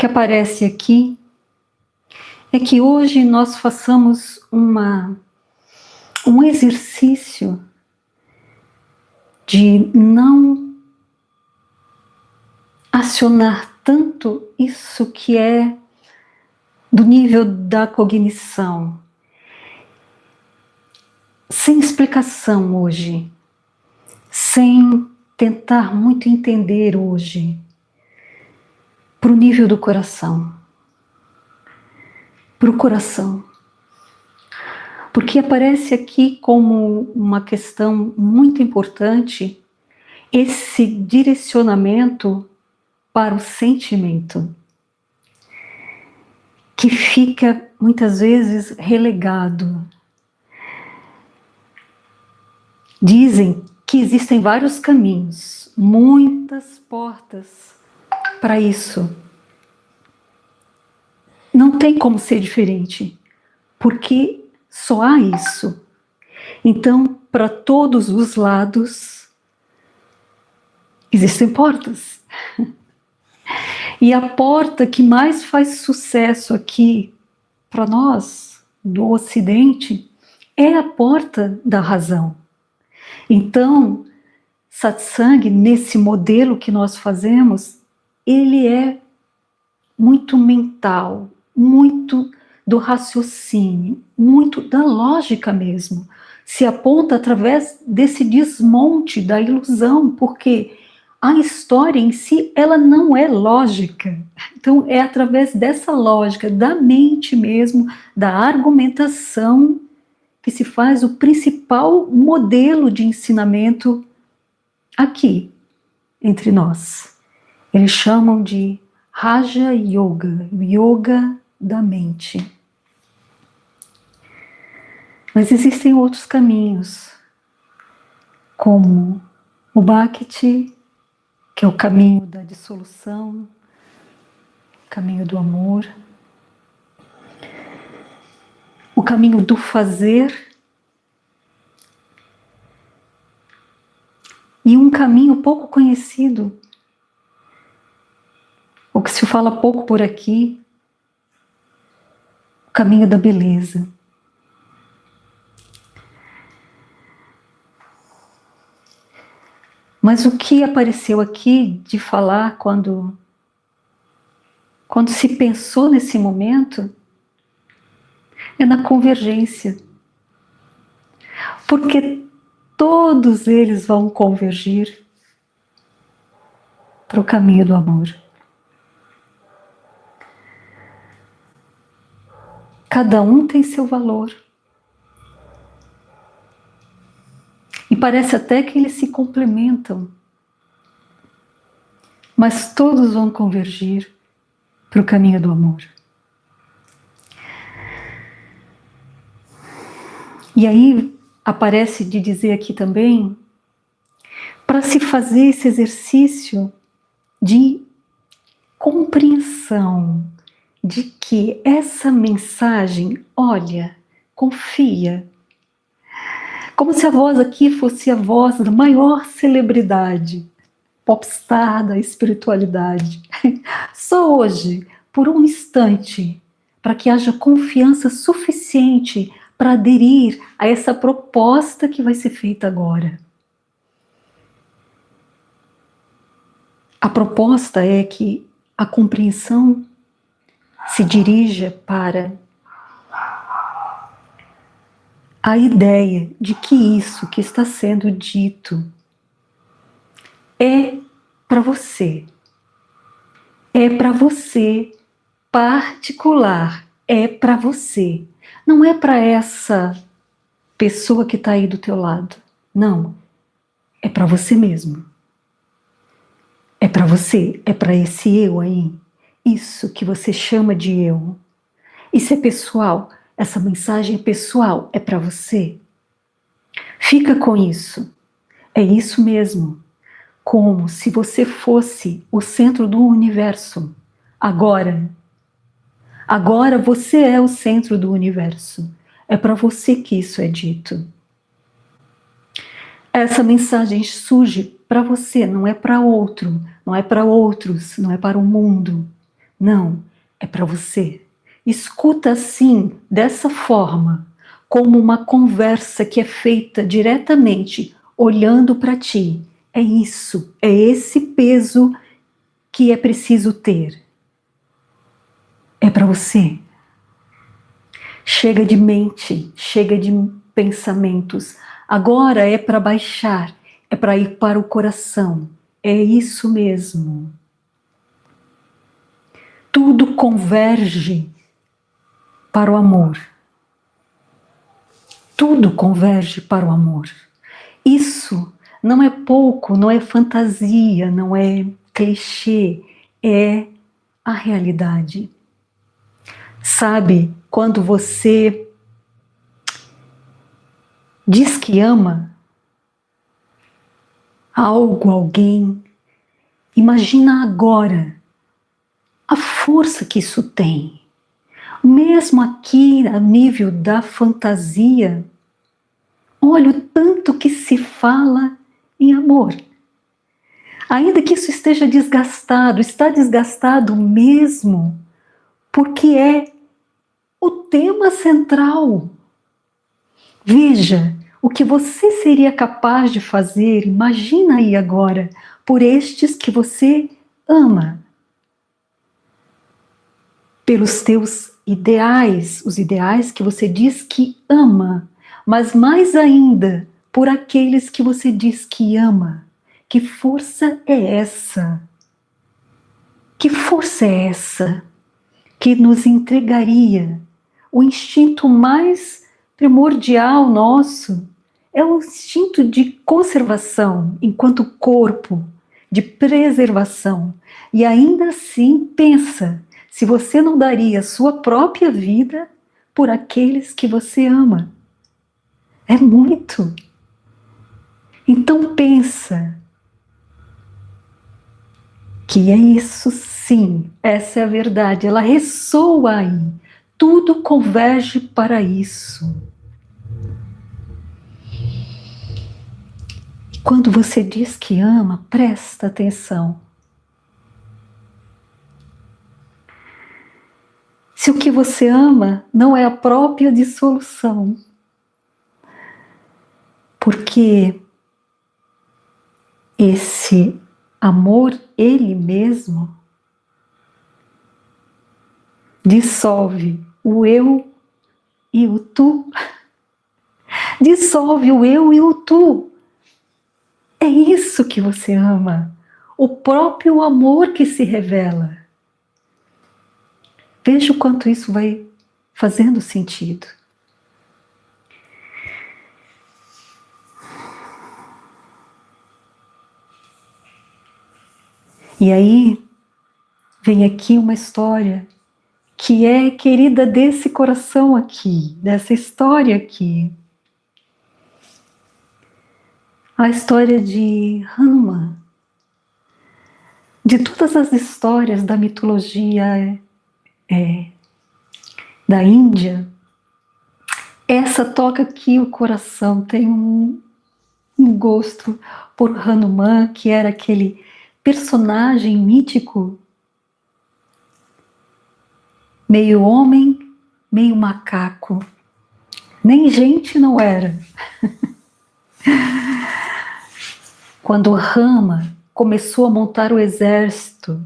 que aparece aqui é que hoje nós façamos um exercício de não acionar tanto isso que é do nível da cognição, sem explicação hoje, sem tentar muito entender hoje, para o nível do coração, para o coração. Porque aparece aqui como uma questão muito importante esse direcionamento para o sentimento, que fica muitas vezes relegado. Dizem que existem vários caminhos, muitas portas para isso. Não tem como ser diferente, porque só há isso. Então, para todos os lados, existem portas. E a porta que mais faz sucesso aqui, para nós, do Ocidente, é a porta da razão. Então, satsang, nesse modelo que nós fazemos, ele é muito mental, muito do raciocínio, muito da lógica mesmo. Se aponta através desse desmonte da ilusão, porque a história em si, ela não é lógica. Então, é através dessa lógica, da mente mesmo, da argumentação, que se faz o principal modelo de ensinamento aqui, entre nós. Eles chamam de Raja Yoga, Yoga da mente. Mas existem outros caminhos, como o Bhakti, que é o caminho da dissolução, caminho do amor, o caminho do fazer, e um caminho pouco conhecido, o que se fala pouco por aqui, o caminho da beleza. Mas o que apareceu aqui de falar quando se pensou nesse momento é na convergência. Porque todos eles vão convergir para o caminho do amor. Cada um tem seu valor. E parece até que eles se complementam. Mas todos vão convergir para o caminho do amor. E aí aparece de dizer aqui também, para se fazer esse exercício de compreensão de que essa mensagem, olha, confia, como se a voz aqui fosse a voz da maior celebridade, popstar da espiritualidade. Só hoje, por um instante, para que haja confiança suficiente para aderir a essa proposta que vai ser feita agora. A proposta é que a compreensão se dirija para a ideia de que isso que está sendo dito é para você. É para você particular, é para você. Não é para essa pessoa que está aí do teu lado. Não, é para você mesmo. É para você, é para esse eu aí. Isso que você chama de eu. Isso é pessoal, essa mensagem é pessoal, é para você. Fica com isso. É isso mesmo. Como se você fosse o centro do universo. Agora você é o centro do universo. É para você que isso é dito. Essa mensagem surge para você, não é para outro, não é para outros, não é para o mundo. Não, é para você. Escuta assim, dessa forma, como uma conversa que é feita diretamente, olhando para ti. É isso, é esse peso que é preciso ter. É para você. Chega de mente, chega de pensamentos. Agora é para baixar, é para ir para o coração. É isso mesmo. Tudo converge para o amor. Tudo converge para o amor. Isso não é pouco, não é fantasia, não é clichê, é a realidade. Sabe, quando você diz que ama algo, alguém, imagina agora a força que isso tem. Mesmo aqui, a nível da fantasia, olha o tanto que se fala em amor. Ainda que isso esteja desgastado, está desgastado mesmo, porque é o tema central. Veja o que você seria capaz de fazer, imagina aí agora, por estes que você ama. Pelos teus ideais, os ideais que você diz que ama, mas mais ainda por aqueles que você diz que ama. Que força é essa? Que força é essa que nos entregaria o instinto mais primordial nosso? É o instinto de conservação enquanto corpo, de preservação. E ainda assim pensa se você não daria sua própria vida por aqueles que você ama. É muito. Então pensa que é isso sim, essa é a verdade, ela ressoa aí. Tudo converge para isso. Quando você diz que ama, presta atenção. Se o que você ama não é a própria dissolução, porque esse amor, ele mesmo, dissolve o eu e o tu, dissolve o eu e o tu. É isso que você ama, o próprio amor que se revela. Veja o quanto isso vai fazendo sentido. E aí vem aqui uma história que é querida desse coração aqui, dessa história aqui. A história de Hanuman. De todas as histórias da mitologia da Índia, essa toca aqui o coração, tem um gosto por Hanuman, que era aquele personagem mítico, meio homem, meio macaco. Nem gente não era. Quando Rama começou a montar o exército,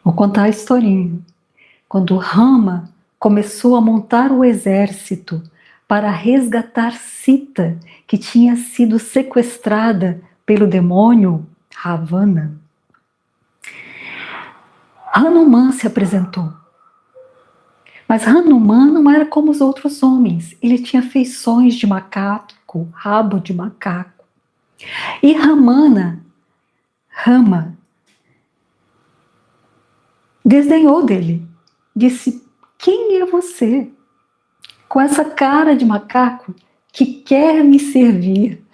vou contar a historinha. Quando Rama começou a montar o exército para resgatar Sita, que tinha sido sequestrada pelo demônio Ravana, Hanuman se apresentou. Mas Hanuman não era como os outros homens. Ele tinha feições de macaco, rabo de macaco. E Rama, desdenhou dele. Disse: quem é você? Com essa cara de macaco que quer me servir.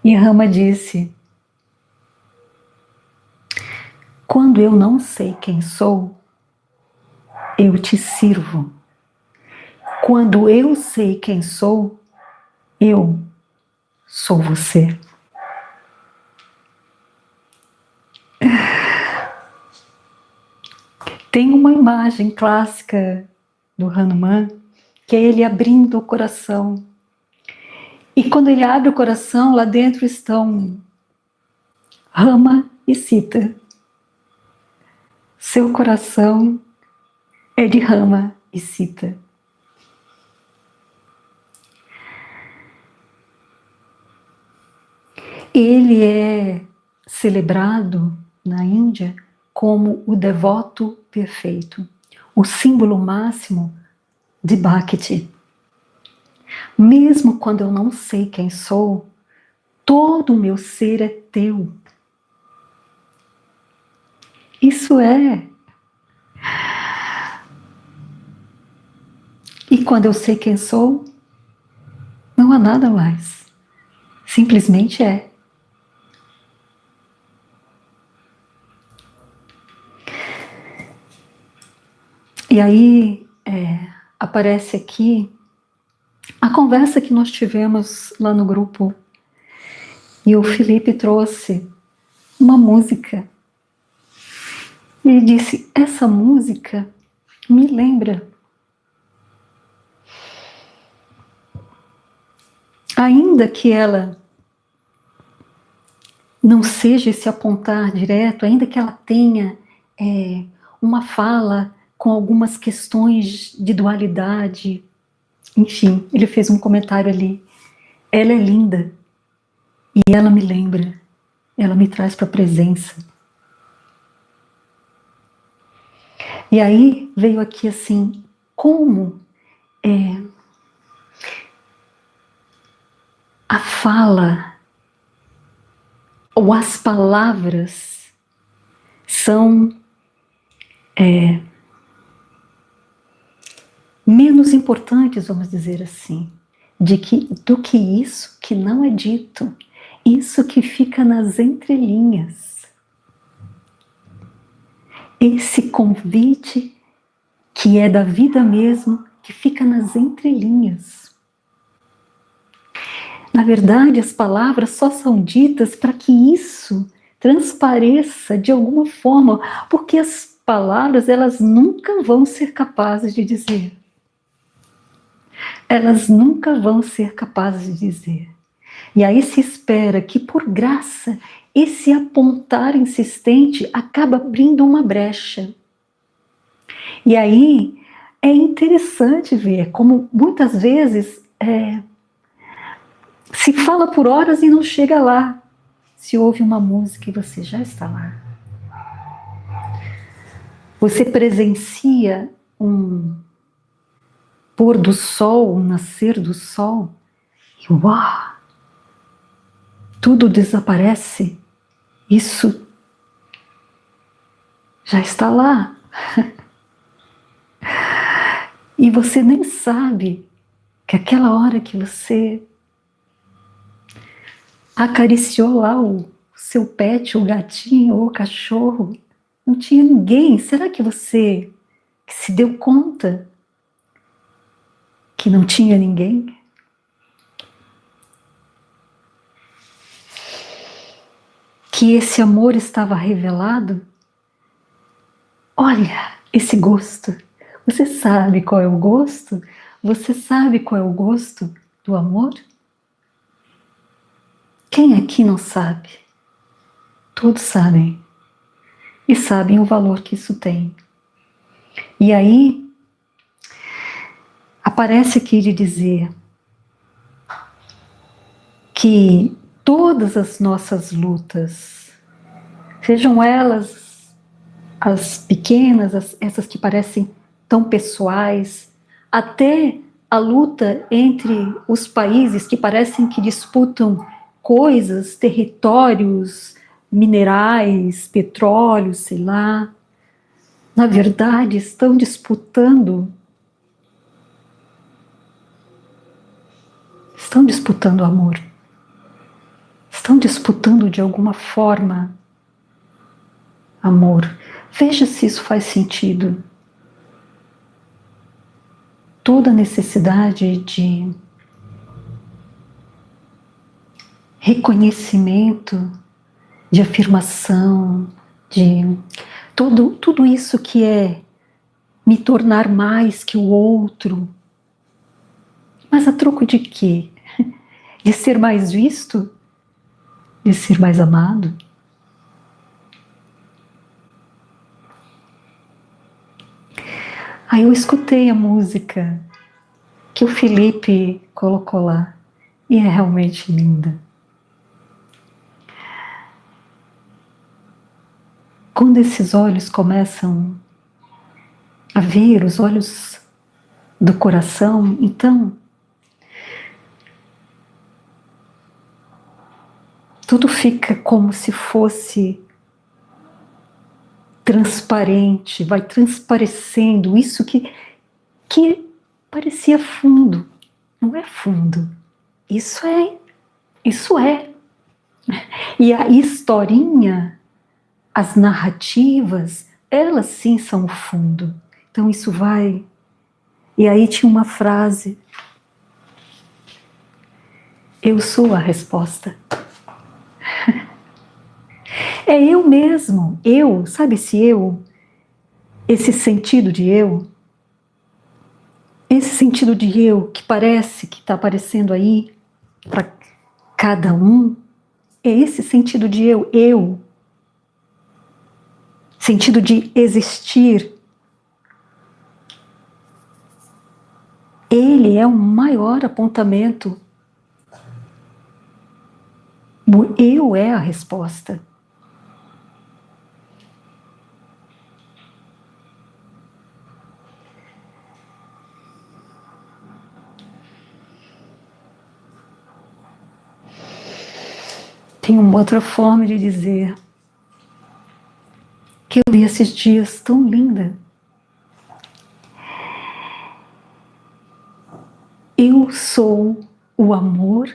E Rama disse: quando eu não sei quem sou, eu te sirvo. Quando eu sei quem sou, eu sou você. tem uma imagem clássica do Hanuman, que é ele abrindo o coração. E quando ele abre o coração, lá dentro estão Rama e Sita. Seu coração é de Rama e Sita. Ele é celebrado na Índia como o devoto perfeito, o símbolo máximo de Bhakti. Mesmo quando eu não sei quem sou, todo o meu ser é teu. Isso é. E quando eu sei quem sou, não há nada mais. Simplesmente é. E aí aparece aqui a conversa que nós tivemos lá no grupo. E o Felipe trouxe uma música. Ele disse, essa música me lembra. Ainda que ela não seja esse apontar direto, ainda que ela tenha uma fala com algumas questões de dualidade, enfim, ele fez um comentário ali. Ela é linda e ela me lembra, ela me traz para a presença. E aí veio aqui assim, como a fala ou as palavras são menos importantes, vamos dizer assim, do que isso que não é dito, isso que fica nas entrelinhas. Esse convite que é da vida mesmo, que fica nas entrelinhas. Na verdade, as palavras só são ditas para que isso transpareça de alguma forma, porque as palavras, elas nunca vão ser capazes de dizer. Elas nunca vão ser capazes de dizer. E aí se espera que, por graça, esse apontar insistente acaba abrindo uma brecha. E aí é interessante ver como muitas vezes se fala por horas e não chega lá. Se ouve uma música e você já está lá. Você presencia um pôr do sol, um nascer do sol, e uau! Tudo desaparece. Isso já está lá. E você nem sabe que aquela hora que você acariciou lá o seu pet, o gatinho ou o cachorro, não tinha ninguém. Será que você se deu conta que não tinha ninguém? Que esse amor estava revelado? Olha esse gosto. Você sabe qual é o gosto? Você sabe qual é o gosto do amor? Quem aqui não sabe? Todos sabem. E sabem o valor que isso tem. E aí, aparece aqui de dizer que todas as nossas lutas, sejam elas as pequenas, essas que parecem tão pessoais, até a luta entre os países que parecem que disputam coisas, territórios, minerais, petróleo, sei lá, na verdade estão disputando amor. Estão disputando de alguma forma amor. Veja se isso faz sentido. Toda a necessidade de reconhecimento, de afirmação, de tudo isso que é me tornar mais que o outro. Mas a troco de quê? De ser mais visto? De ser mais amado? Aí eu escutei a música que o Felipe colocou lá, e é realmente linda. Quando esses olhos começam a ver, os olhos do coração, então tudo fica como se fosse transparente, vai transparecendo isso que parecia fundo. Não é fundo, isso é. E a historinha, as narrativas, elas sim são o fundo. Então isso vai. E aí tinha uma frase: eu sou a resposta. É eu mesmo, eu, sabe esse eu? Esse sentido de eu? Esse sentido de eu que parece que está aparecendo aí para cada um, é esse sentido de eu. Sentido de existir. Ele é o maior apontamento. O eu é a resposta. Tem uma outra forma de dizer que eu vi esses dias tão linda. Eu sou o amor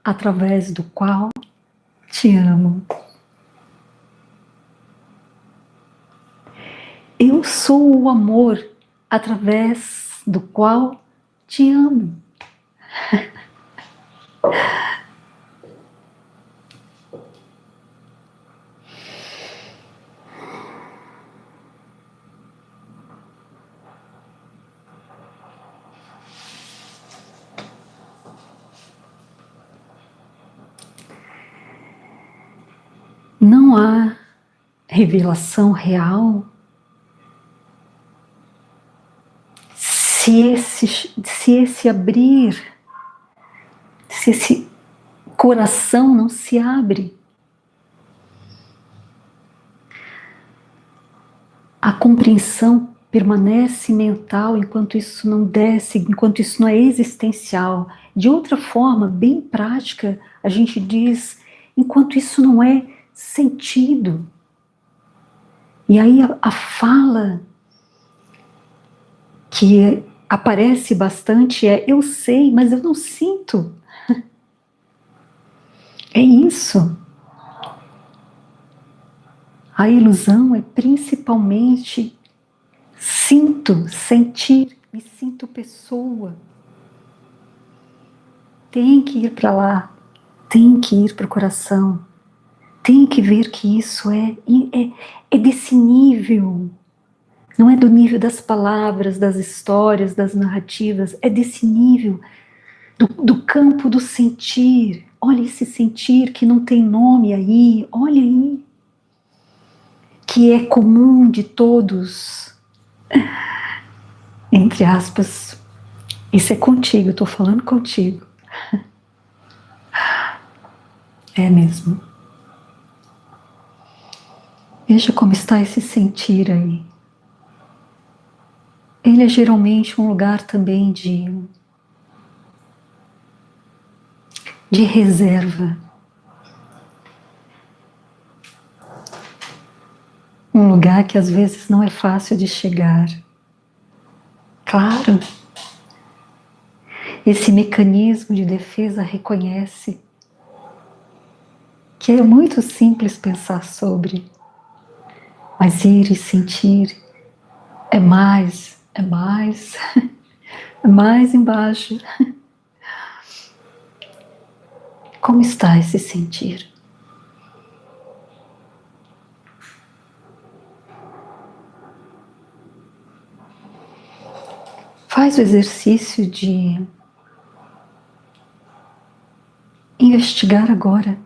através do qual te amo. Eu sou o amor através do qual te amo. Não há revelação real se esse abrir, se esse coração não se abre. A compreensão permanece mental enquanto isso não desce, enquanto isso não é existencial. De outra forma, bem prática, a gente diz, enquanto isso não é sentido. E aí a fala que aparece bastante é: eu sei, mas eu não sinto. É isso. A ilusão é principalmente sinto, sentir, me sinto pessoa. Tem que ir para lá, tem que ir para o coração, tem que ver que isso é desse nível. Não é do nível das palavras, das histórias, das narrativas, é desse nível do campo do sentir. Olha esse sentir que não tem nome aí, olha aí, que é comum de todos, entre aspas. Isso é contigo, eu estou falando contigo. É mesmo. Veja como está esse sentir aí. Ele é geralmente um lugar também de reserva. Um lugar que às vezes não é fácil de chegar. Claro, esse mecanismo de defesa reconhece que é muito simples pensar sobre, mas ir e sentir é mais, é mais, é mais embaixo. Como está esse sentir? Faz o exercício de investigar agora.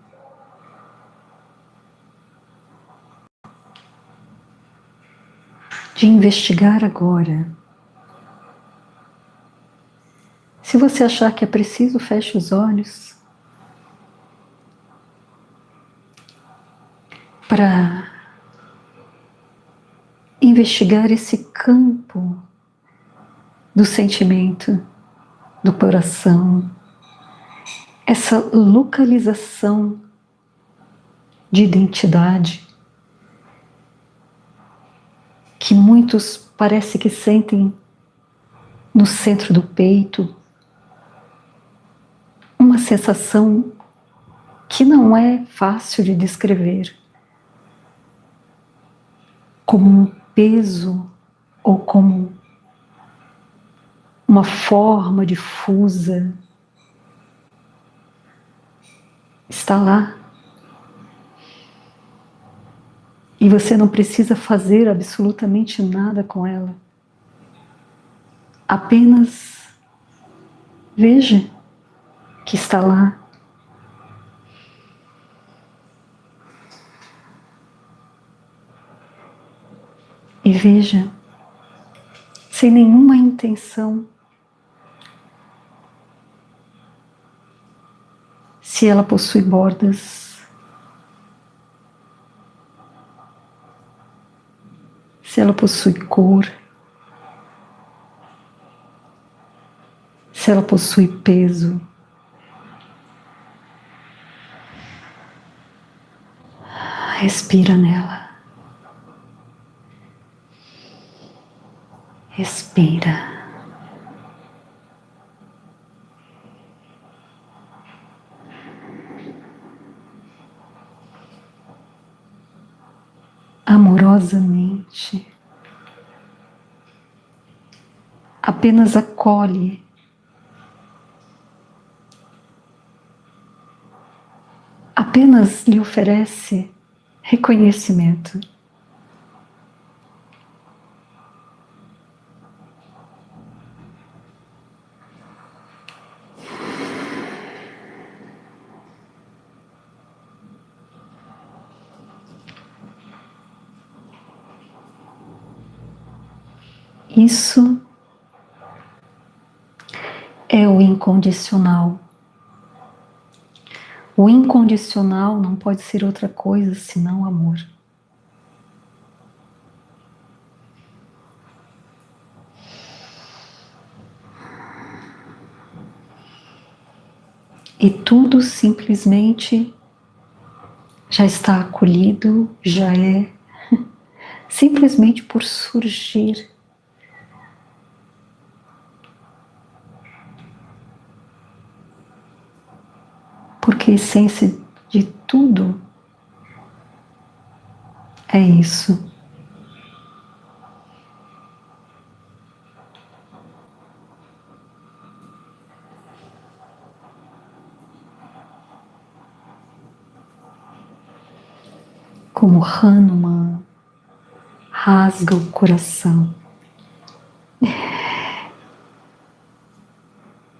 De investigar agora. Se você achar que é preciso, feche os olhos para investigar esse campo do sentimento, do coração, essa localização de identidade que muitos parece que sentem no centro do peito, uma sensação que não é fácil de descrever, como um peso ou como uma forma difusa. Está lá. E você não precisa fazer absolutamente nada com ela. Apenas veja que está lá. E veja, sem nenhuma intenção, se ela possui bordas, se ela possui cor, se ela possui peso. Respira nela. Respira. Amorosamente. Apenas acolhe. Apenas lhe oferece reconhecimento. Isso é o incondicional. O incondicional não pode ser outra coisa senão amor. E tudo simplesmente já está acolhido, já é simplesmente por surgir. Porque a essência de tudo é isso. Como Hanuman rasga o coração.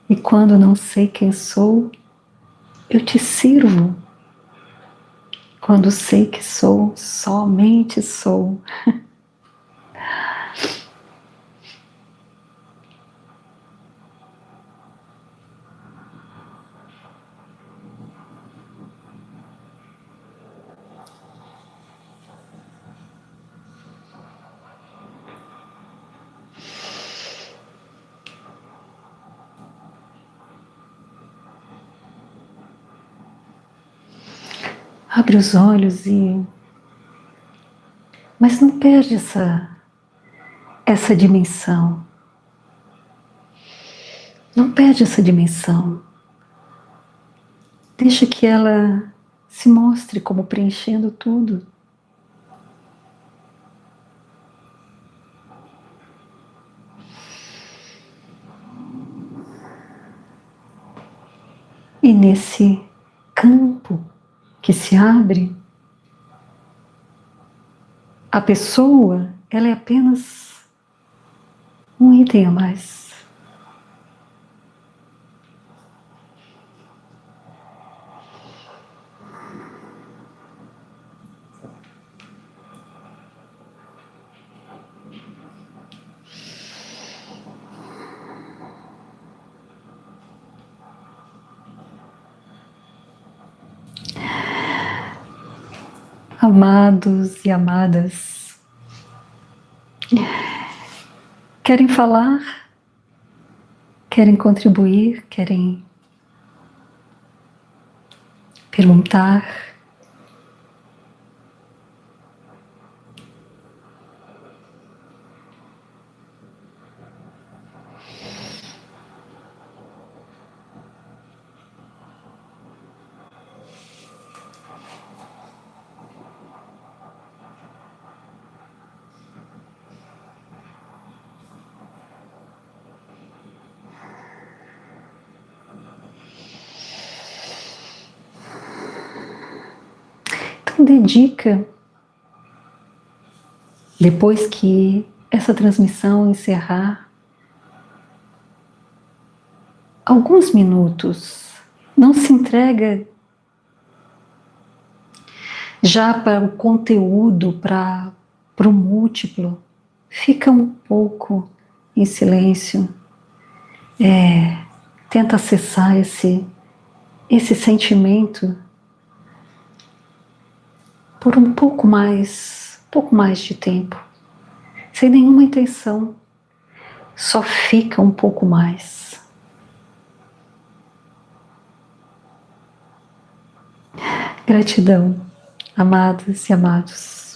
E quando não sei quem sou, eu te sirvo. Quando sei que sou, somente sou. Abre os olhos mas não perde essa dimensão. Não perde essa dimensão. Deixa que ela se mostre como preenchendo tudo. E nesse campo que se abre, a pessoa, ela é apenas um item a mais. Amados e amadas, querem falar? Querem contribuir? Querem perguntar? Então, dedica, depois que essa transmissão encerrar, alguns minutos. Não se entrega já para o conteúdo, para o múltiplo. Fica um pouco em silêncio. Tenta acessar esse sentimento por um pouco mais de tempo, sem nenhuma intenção. Só fica um pouco mais. Gratidão, amadas e amados.